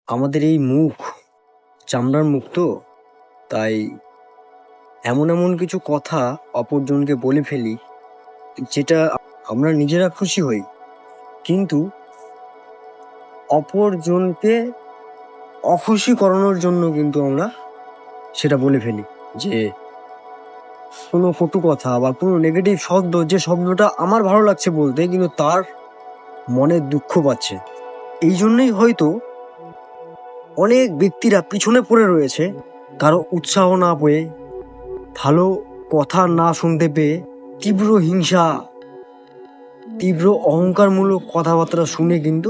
আমাদের এই মুখ চামড়ার মুখ তো, তাই এমন এমন কিছু কথা অপরজনকে বলে ফেলি যেটা আমরা নিজেরা খুশি হই, কিন্তু অপরজনকে অখুশি করানোর জন্য কিন্তু আমরা সেটা বলে ফেলি। যে কোনো কটু কথা বা কোনো নেগেটিভ শব্দ, যে শব্দটা আমার ভালো লাগছে বলতে কিন্তু তার মনে দুঃখ পাচ্ছে। এই জন্যই হয়তো অনেক ব্যক্তিরা পিছনে পড়ে রয়েছে, কারো উৎসাহ না পেয়ে, ভালো কথা না শুনতে পেয়ে, তীব্র হিংসা, তীব্র অহংকারমূলক কথাবার্তা শুনে কিন্তু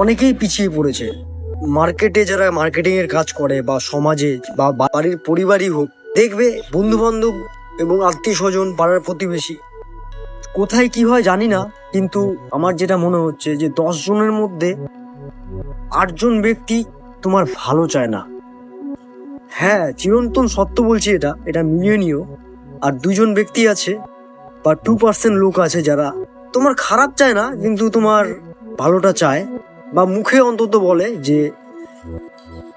অনেকেই পিছিয়ে পড়েছে। মার্কেটে যারা মার্কেটিং এর কাজ করে বা সমাজে বা বাড়ির পরিবারই হোক, দেখবে বন্ধু বান্ধব এবং আত্মীয় স্বজন, পাড়ার প্রতিবেশী, কোথায় কি হয় জানি না, কিন্তু আমার যেটা মনে হচ্ছে যে 10 জনের মধ্যে 8 জন ব্যক্তি তোমার ভালো চায় না। হ্যাঁ, চিরন্তন সত্য বলছি, এটা মিলিয়ে নিও। আর 2 জন ব্যক্তি আছে বা 2% লোক আছে যারা তোমার খারাপ চায় না কিন্তু তোমার ভালোটা চায়, বা মুখে অন্তত বলে যে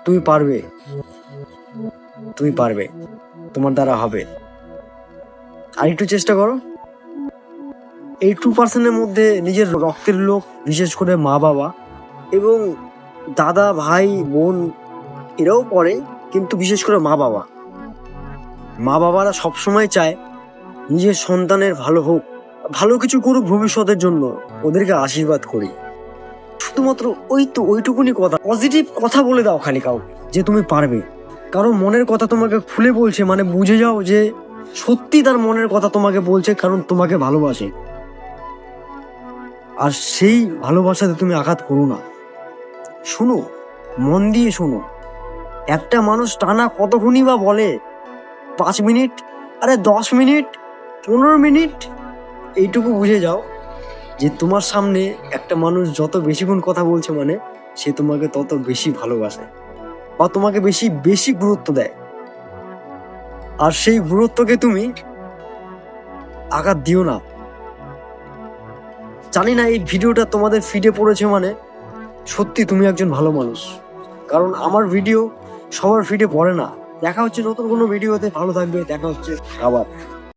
তুমি পারবে, তোমার দ্বারা হবে, আর একটু চেষ্টা করো। এই 2%-এর মধ্যে নিজের রক্তের লোক, বিশেষ করে মা বাবা এবং দাদা ভাই বোন, এরাও পড়ে, কিন্তু বিশেষ করে মা বাবারা সবসময় চায় নিজের সন্তানের ভালো হোক, ভালো কিছু করুক ভবিষ্যতের জন্য, ওদেরকে আশীর্বাদ করি। শুধুমাত্র ওইটুকুনি কথা, পজিটিভ কথা বলে দাও খালি কাউকে যে তুমি পারবে। কারো মনের কথা তোমাকে খুলে বলছে, মানে বুঝে যাও যে সত্যি তার মনের কথা তোমাকে বলছে, কারণ তোমাকে ভালোবাসে। আর সেই ভালোবাসাতে তুমি আঘাত করো না। শোনো, মন দিয়ে শোনো। একটা মানুষ টানা কতক্ষণই বা বলে? 5 মিনিট, আরে 10 মিনিট, 15 মিনিট। এইটুকু বুঝে যাও যে তোমার সামনে একটা মানুষ যত বেশিক্ষণ কথা বলছে, মানে সে তোমাকে তত বেশি ভালোবাসে বা তোমাকে বেশি বেশি গুরুত্ব দেয়। আর সেই গুরুত্বকে তুমি আঘাত দিও না। জানি না এই ভিডিওটা তোমাদের ফিডে পড়েছে মানে সত্যি তুমি একজন ভালো মানুষ, কারণ আমার ভিডিও সবার ফিডে পড়ে না। দেখা হচ্ছে নতুন কোনো ভিডিওতে, ভালো থাকবে, দেখা হচ্ছে আবার।